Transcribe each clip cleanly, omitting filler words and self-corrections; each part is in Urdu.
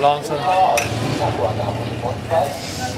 Long sir.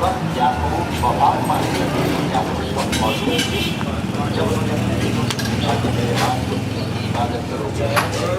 ก็อยากรู้บอกว่ามันอยากรู้ว่าพอรู้จะรู้จะรู้มันจะเป็นอะไรมันจะสรุปเลย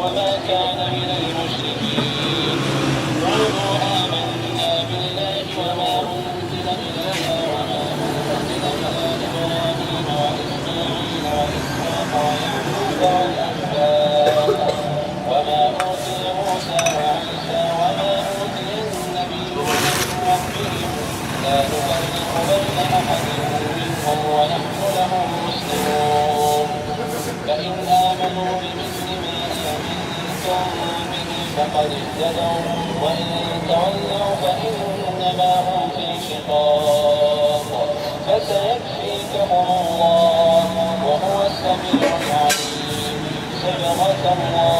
وما كان من المشركين قالوا آمنا بالله وما أنزل إلينا وما أنزل إلى إبراهيم وإسماعيل وإسحاق ويعقوب والأسباط وما أوتي موسى وعيسى وما أوتي النبيون من ربهم لا نفرق بين أحد منهم ونحن له مسلمون فإن آمنوا بمثل ما آمنتم به فقد اهتدوا وإن تولوا فإنما هم في شقاق فسيكفيكهم الله وهو السميع العليم صبغة الله